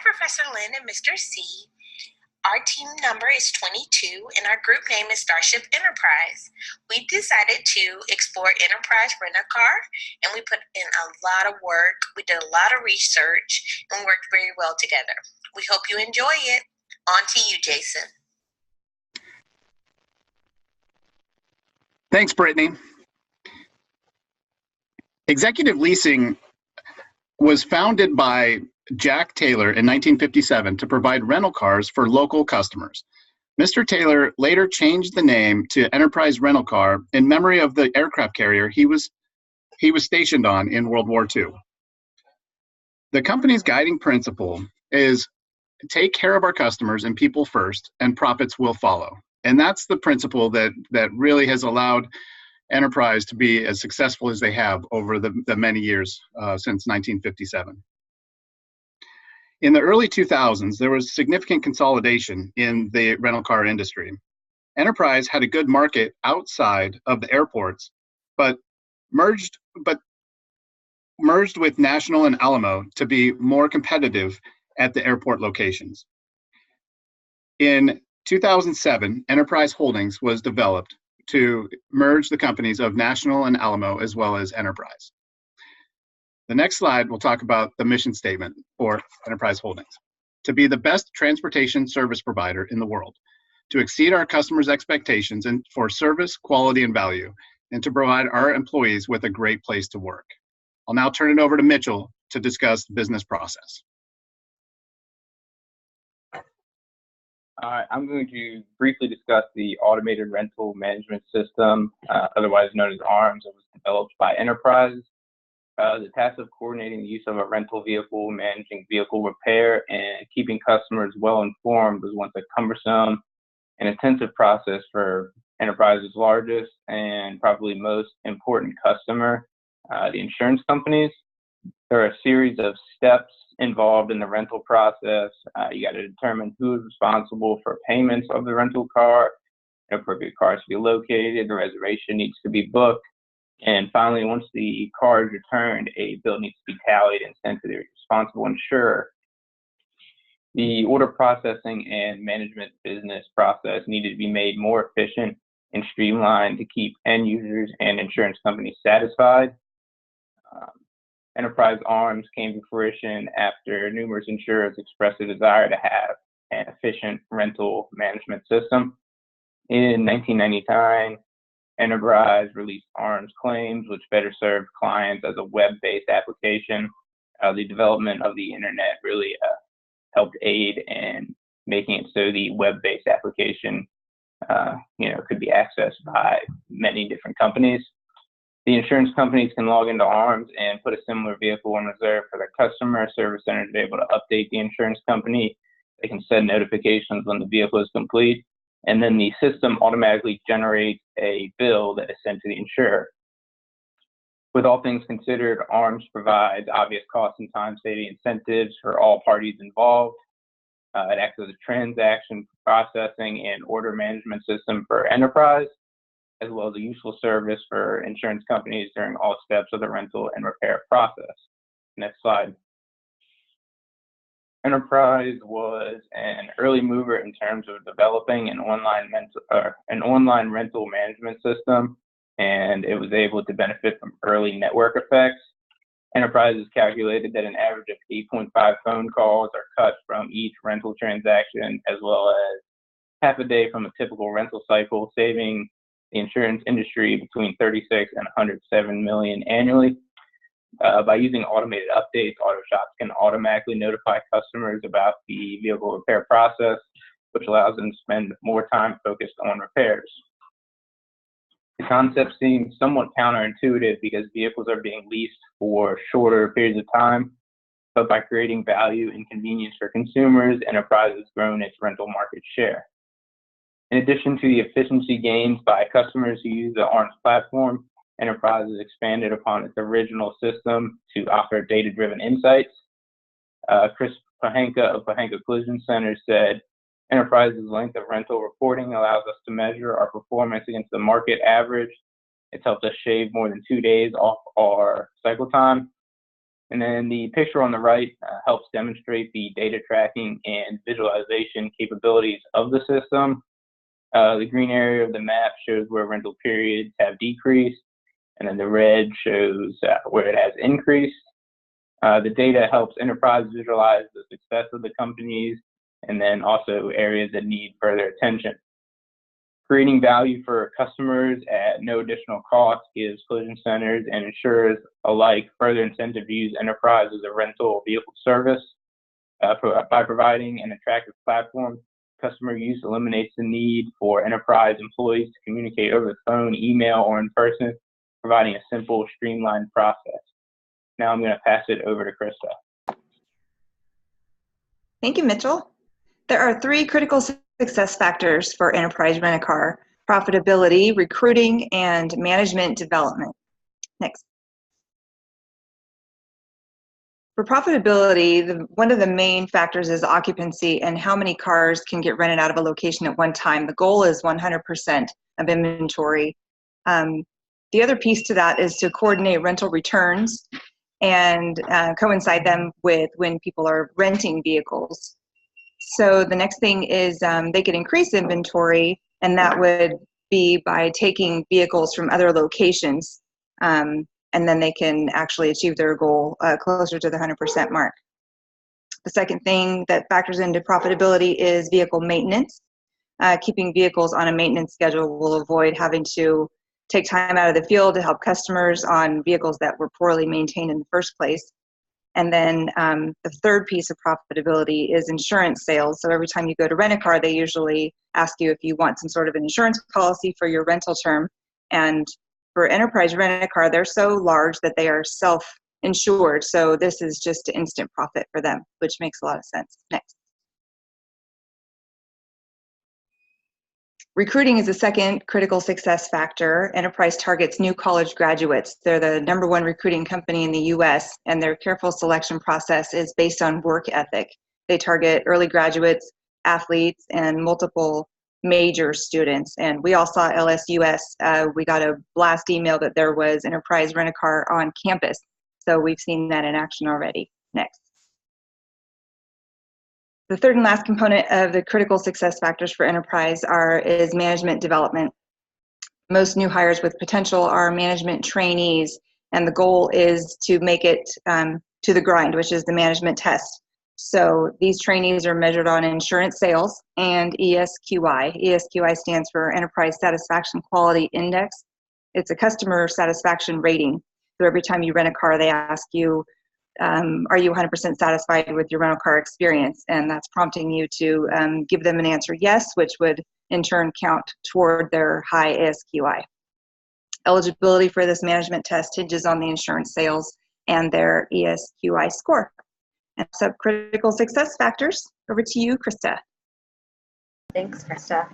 Professor Lynn and Mr. C. Our team number is 22 and our group name is Starship Enterprise. We decided to explore enterprise rent-a-car and we put in a lot of work. We did a lot of research and worked very well together. We hope you enjoy it. On to you, Jason. Thanks, Brittany. Executive leasing was founded by Jack Taylor in 1957 to provide rental cars for local customers. Mr. Taylor later changed the name to Enterprise Rental Car in memory of the aircraft carrier he was stationed on in World War II. The company's guiding principle is take care of our customers and people first, and profits will follow. And that's the principle that really has allowed Enterprise to be as successful as they have over the many years since 1957. In the early 2000s, there was significant consolidation in the rental car industry. Enterprise had a good market outside of the airports, but merged with National and Alamo to be more competitive at the airport locations. In 2007, Enterprise Holdings was developed to merge the companies of National and Alamo as well as Enterprise. The next slide will talk about the mission statement for Enterprise Holdings: to be the best transportation service provider in the world, to exceed our customers' expectations and for service, quality, and value, and to provide our employees with a great place to work. I'll now turn it over to Mitchell to discuss the business process. I'm going to briefly discuss the Automated Rental Management System, otherwise known as ARMS. It was developed by Enterprise. The task of coordinating the use of a rental vehicle, managing vehicle repair, and keeping customers well informed was once a cumbersome and intensive process for Enterprise's largest and probably most important customer, the insurance companies. There are a series of steps involved in the rental process. You got to determine who is responsible for payments of the rental car, appropriate cars to be located, the reservation needs to be booked, and finally, once the car is returned, a bill needs to be tallied and sent to the responsible insurer. The order processing and management business process needed to be made more efficient and streamlined to keep end users and insurance companies satisfied. Enterprise ARMS came to fruition after numerous insurers expressed a desire to have an efficient rental management system. In 1999, Enterprise released ARMS Claims, which better served clients as a web-based application. The development of the internet really helped aid in making it so the web-based application could be accessed by many different companies. The insurance companies can log into ARMS and put a similar vehicle on reserve for their customer. Service centers are able to update the insurance company. They can send notifications when the vehicle is complete, and then the system automatically generates a bill that is sent to the insurer. With all things considered, ARMS provides obvious cost and time-saving incentives for all parties involved. It acts as a transaction processing and order management system for Enterprise, as well as a useful service for insurance companies during all steps of the rental and repair process. Next slide. Enterprise was an early mover in terms of developing an online rental management system, and it was able to benefit from early network effects. Enterprise has calculated that an average of 8.5 phone calls are cut from each rental transaction, as well as half a day from a typical rental cycle, saving the insurance industry between 36 and 107 million annually. By using automated updates, auto shops can automatically notify customers about the vehicle repair process, which allows them to spend more time focused on repairs. The concept seems somewhat counterintuitive because vehicles are being leased for shorter periods of time, but by creating value and convenience for consumers, Enterprise has grown its rental market share. In addition to the efficiency gains by customers who use the ARMS platform, Enterprise has expanded upon its original system to offer data-driven insights. Chris Pahenka of Pahenka Collision Center said, Enterprise's length of rental reporting allows us to measure our performance against the market average. It's helped us shave more than 2 days off our cycle time. And then the picture on the right helps demonstrate the data tracking and visualization capabilities of the system. The green area of the map shows where rental periods have decreased, and then the red shows where it has increased. The data helps enterprise visualize the success of the companies and then also areas that need further attention. Creating value for customers at no additional cost gives collision centers and insurers alike further incentive to use enterprise as a rental vehicle service. By providing an attractive platform, customer use eliminates the need for enterprise employees to communicate over the phone, email, or in person, providing a simple, streamlined process. Now I'm going to pass it over to Krista. Thank you, Mitchell. There are 3 critical success factors for enterprise rent-a-car: profitability, recruiting, and management development. Next. For profitability, one of the main factors is occupancy and how many cars can get rented out of a location at one time. The goal is 100% of inventory. The other piece to that is to coordinate rental returns and coincide them with when people are renting vehicles. So the next thing is they could increase inventory, and that would be by taking vehicles from other locations, and then they can actually achieve their goal closer to the 100% mark. The second thing that factors into profitability is vehicle maintenance. Keeping vehicles on a maintenance schedule will avoid having to take time out of the field to help customers on vehicles that were poorly maintained in the first place. And then the third piece of profitability is insurance sales. So every time you go to rent a car, they usually ask you if you want some sort of an insurance policy for your rental term. And for enterprise rent a car, they're so large that they are self-insured. So this is just instant profit for them, which makes a lot of sense. Next. Recruiting is the second critical success factor. Enterprise targets new college graduates. They're the #1 recruiting company in the US, and their careful selection process is based on work ethic. They target early graduates, athletes, and multiple major students. And we all saw LSUS. We got a blast email that there was enterprise rent-a-car on campus. So we've seen that in action already. Next. The third and last component of the critical success factors for enterprise is management development. Most new hires with potential are management trainees, and the goal is to make it to the grind, which is the management test. So these trainees are measured on insurance sales and ESQI. ESQI stands for Enterprise Satisfaction Quality Index. It's a customer satisfaction rating. So every time you rent a car, they ask you, are you 100% satisfied with your rental car experience? And that's prompting you to give them an answer yes, which would in turn count toward their high ASQI. Eligibility for this management test hinges on the insurance sales and their ESQI score. And so critical success factors. Over to you, Krista. Thanks, Krista.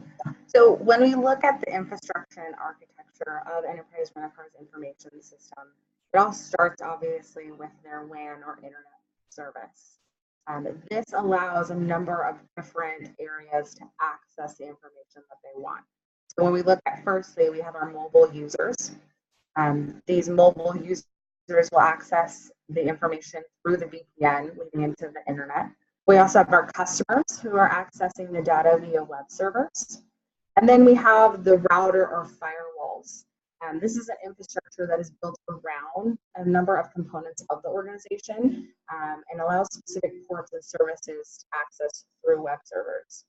So when we look at the infrastructure and architecture of enterprise rent-a-car's information system, it all starts obviously with their WAN or internet service. This allows a number of different areas to access the information that they want. So when we look at, firstly, we have our mobile users. These mobile users will access the information through the VPN leading into the internet. We also have our customers who are accessing the data via web servers. And then we have the router or firewalls. This is an infrastructure that is built around a number of components of the organization and allows specific ports and services to access through web servers.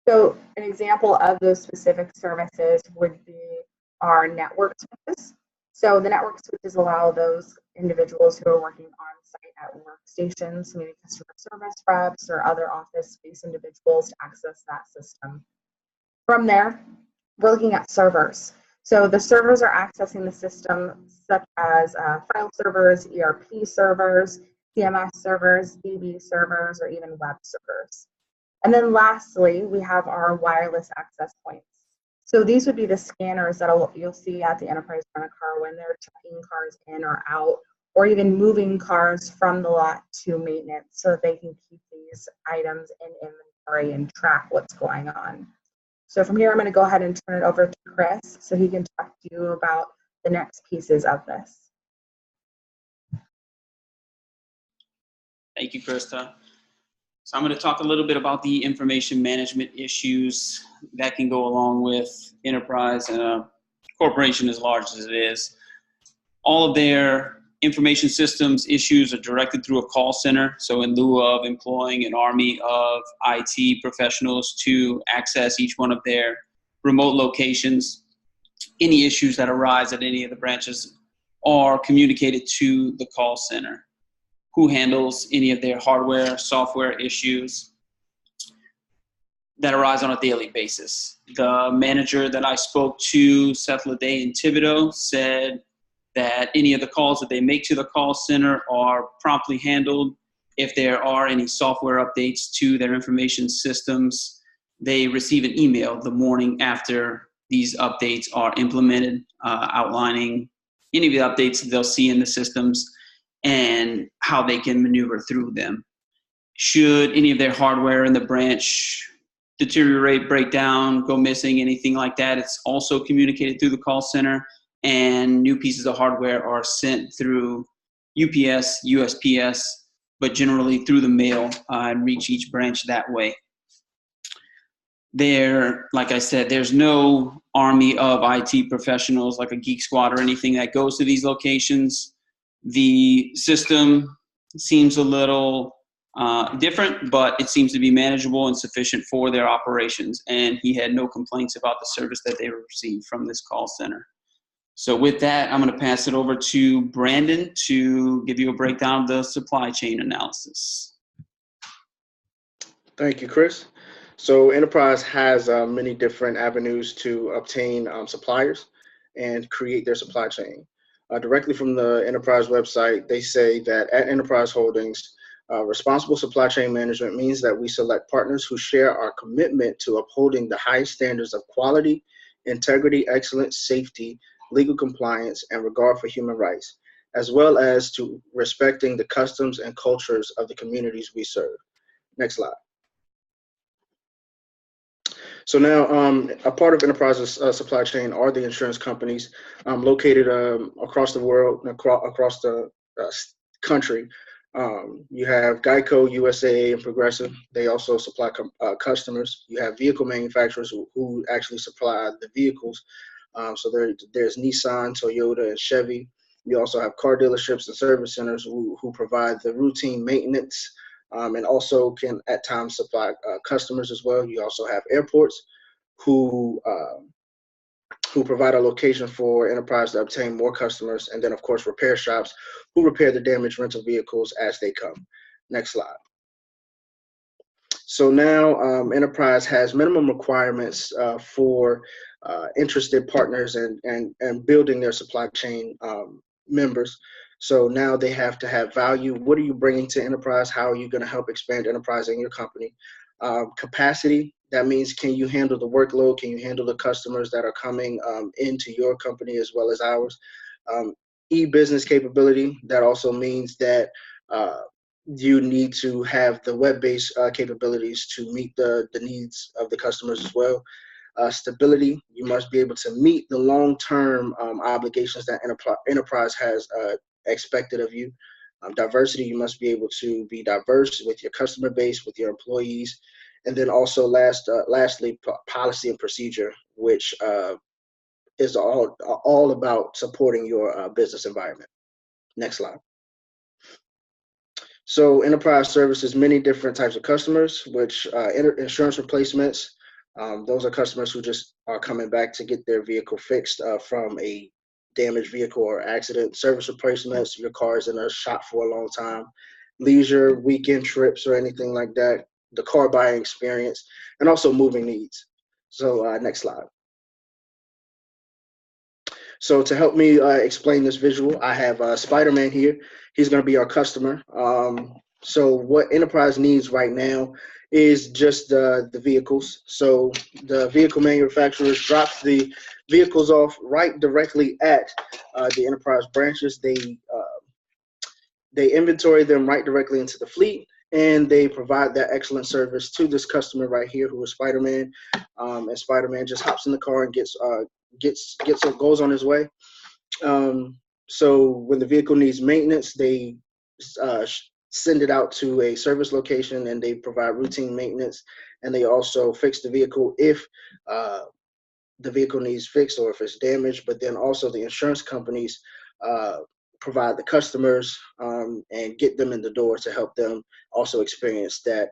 So an example of those specific services would be our network switches. So the network switches allow those individuals who are working on site at workstations, maybe customer service reps or other office-based individuals, to access that system. From there, we're looking at servers. So the servers are accessing the system, such as file servers, ERP servers, CMS servers, DB servers, or even web servers. And then lastly, we have our wireless access points. So these would be the scanners that you'll see at the enterprise rent-a-car when they're checking cars in or out, or even moving cars from the lot to maintenance so that they can keep these items in inventory and track what's going on. So from here, I'm going to go ahead and turn it over to Chris so he can talk to you about the next pieces of this. Thank you, Krista. So I'm going to talk a little bit about the information management issues that can go along with enterprise and a corporation as large as it is. All of their information systems issues are directed through a call center. So in lieu of employing an army of IT professionals to access each one of their remote locations, any issues that arise at any of the branches are communicated to the call center, who handles any of their hardware, software issues that arise on a daily basis. The manager that I spoke to, Seth Leday in Thibodeau, said that any of the calls that they make to the call center are promptly handled. If there are any software updates to their information systems, they receive an email the morning after these updates are implemented, outlining any of the updates that they'll see in the systems and how they can maneuver through them. Should any of their hardware in the branch deteriorate, break down, go missing, anything like that, it's also communicated through the call center, and new pieces of hardware are sent through UPS, USPS, but generally through the mail and reach each branch that way. There, like I said, there's no army of IT professionals like a geek squad or anything that goes to these locations. The system seems a little different, but it seems to be manageable and sufficient for their operations. And he had no complaints about the service that they received from this call center. So with that, I'm going to pass it over to Brandon to give you a breakdown of the supply chain analysis. Thank you, Chris. So Enterprise has many different avenues to obtain suppliers and create their supply chain. Directly from the Enterprise website, they say that at Enterprise Holdings, responsible supply chain management means that we select partners who share our commitment to upholding the highest standards of quality, integrity, excellence, safety, legal compliance, and regard for human rights, as well as to respecting the customs and cultures of the communities we serve. Next slide. So now, a part of Enterprise's supply chain are the insurance companies located across the world, across the country. You have Geico, USAA, and Progressive. They also supply customers. You have vehicle manufacturers who actually supply the vehicles. So there's Nissan, Toyota, and Chevy. You also have car dealerships and service centers who provide the routine maintenance and also can at times supply customers as well. You also have airports who provide a location for Enterprise to obtain more customers, and then of course repair shops who repair the damaged rental vehicles as they come. Next slide. So now Enterprise has minimum requirements for interested partners and building their supply chain members. So now they have to have value. What are you bringing to Enterprise? How are you going to help expand Enterprise in your company? Capacity, that means can you handle the workload? Can you handle the customers that are coming into your company as well as ours? E-business capability, that also means that you need to have the web-based capabilities to meet the needs of the customers as well. Stability, you must be able to meet the long-term obligations that Enterprise has expected of you. Diversity, you must be able to be diverse with your customer base, with your employees. And then also lastly, policy and procedure, which is all about supporting your business environment. Next slide. So Enterprise services many different types of customers, which insurance replacements, those are customers who just are coming back to get their vehicle fixed from a damaged vehicle or accident. Service replacements, your car is in a shop for a long time. Leisure, weekend trips or anything like that. The car buying experience, and also moving needs. So next slide. So to help me explain this visual, I have Spider-Man here. He's going to be our customer. So what Enterprise needs right now is just the vehicles. So the vehicle manufacturers drop the vehicles off right directly at the Enterprise branches. They inventory them right directly into the fleet, and they provide that excellent service to this customer right here, who is Spider-Man. And Spider-Man just hops in the car and goes on his way. So when the vehicle needs maintenance, they send it out to a service location, and they provide routine maintenance, and they also fix the vehicle if the vehicle needs fixed or if it's damaged. But then also the insurance companies provide the customers and get them in the door to help them also experience that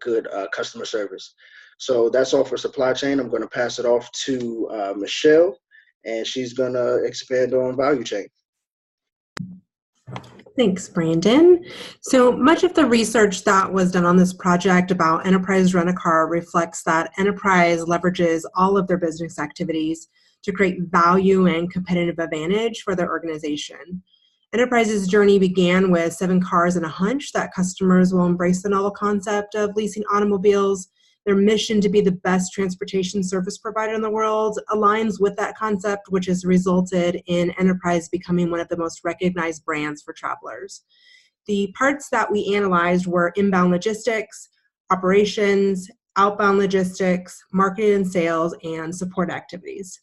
good customer service. So that's all for supply chain. I'm going to pass it off to Michelle, and she's going to expand on value chain. Thanks, Brandon. So much of the research that was done on this project about Enterprise Rent-A-Car reflects that Enterprise leverages all of their business activities to create value and competitive advantage for their organization. Enterprise's journey began with 7 cars and a hunch that customers will embrace the novel concept of leasing automobiles. Their mission to be the best transportation service provider in the world aligns with that concept, which has resulted in Enterprise becoming one of the most recognized brands for travelers. The parts that we analyzed were inbound logistics, operations, outbound logistics, marketing and sales, and support activities.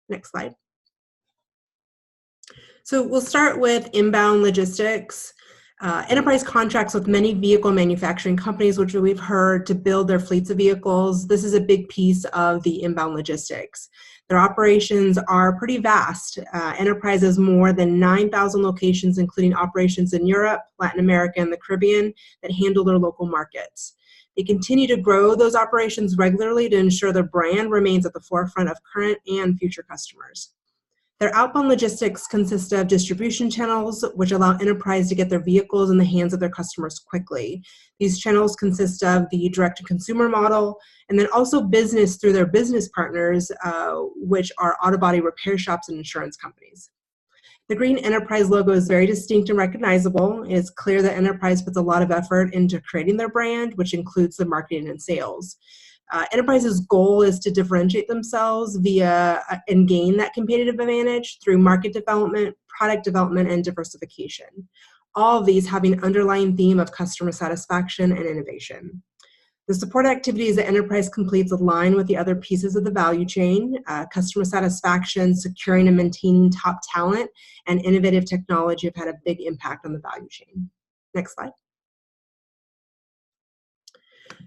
Next slide. So we'll start with inbound logistics. Enterprise contracts with many vehicle manufacturing companies, which we've heard, to build their fleets of vehicles. This is a big piece of the inbound logistics. Their operations are pretty vast. Enterprise has more than 9,000 locations, including operations in Europe, Latin America, and the Caribbean that handle their local markets. They continue to grow those operations regularly to ensure their brand remains at the forefront of current and future customers. Their outbound logistics consist of distribution channels, which allow Enterprise to get their vehicles in the hands of their customers quickly. These channels consist of the direct-to-consumer model, and then also business through their business partners, which are auto body repair shops and insurance companies. The green Enterprise logo is very distinct and recognizable. It's clear that Enterprise puts a lot of effort into creating their brand, which includes the marketing and sales. Enterprise's goal is to differentiate themselves via and gain that competitive advantage through market development, product development, and diversification. All of these have an underlying theme of customer satisfaction and innovation. The support activities that Enterprise completes align with the other pieces of the value chain: customer satisfaction, securing and maintaining top talent, and innovative technology have had a big impact on the value chain. Next slide.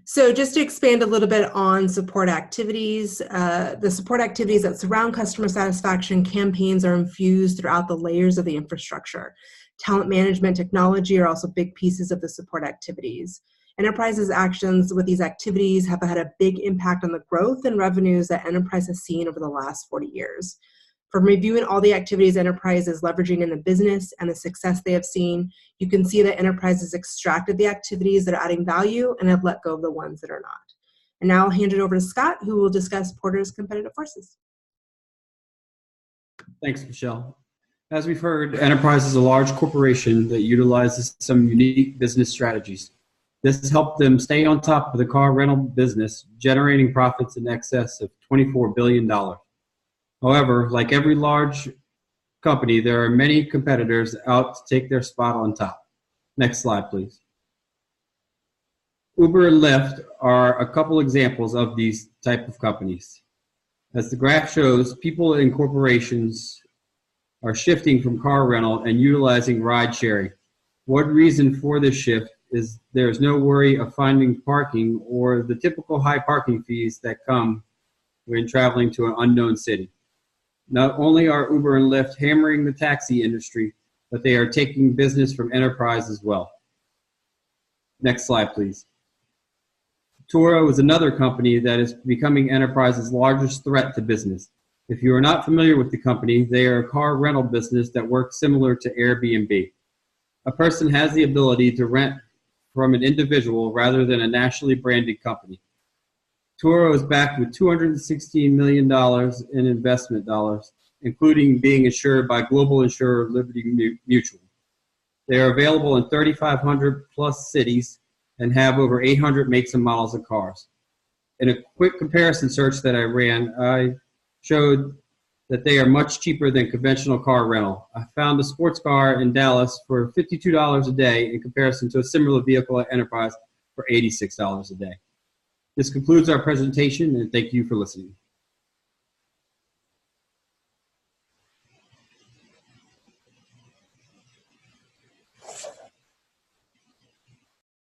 So just to expand a little bit on support activities, the support activities that surround customer satisfaction campaigns are infused throughout the layers of the infrastructure. Talent management technology are also big pieces of the support activities. Enterprise's actions with these activities have had a big impact on the growth and revenues that Enterprise has seen over the last 40 years. From reviewing all the activities Enterprise is leveraging in the business and the success they have seen, you can see that Enterprise has extracted the activities that are adding value and have let go of the ones that are not. And now I'll hand it over to Scott, who will discuss Porter's competitive forces. Thanks, Michelle. As we've heard, Enterprise is a large corporation that utilizes some unique business strategies. This has helped them stay on top of the car rental business, generating profits in excess of $24 billion. However, like every large company, there are many competitors out to take their spot on top. Next slide, please. Uber and Lyft are a couple examples of these type of companies. As the graph shows, people and corporations are shifting from car rental and utilizing ride sharing. One reason for this shift is there's no worry of finding parking or the typical high parking fees that come when traveling to an unknown city. Not only are Uber and Lyft hammering the taxi industry, but they are taking business from Enterprise as well. Next slide, please. Turo is another company that is becoming Enterprise's largest threat to business. If you are not familiar with the company, they are a car rental business that works similar to Airbnb. A person has the ability to rent from an individual rather than a nationally branded company. Turo is backed with $216 million in investment dollars, including being insured by global insurer Liberty Mutual. They are available in 3,500 plus cities and have over 800 makes and models of cars. In a quick comparison search that I ran, I showed that they are much cheaper than conventional car rental. I found a sports car in Dallas for $52 a day in comparison to a similar vehicle at Enterprise for $86 a day. This concludes our presentation, and thank you for listening.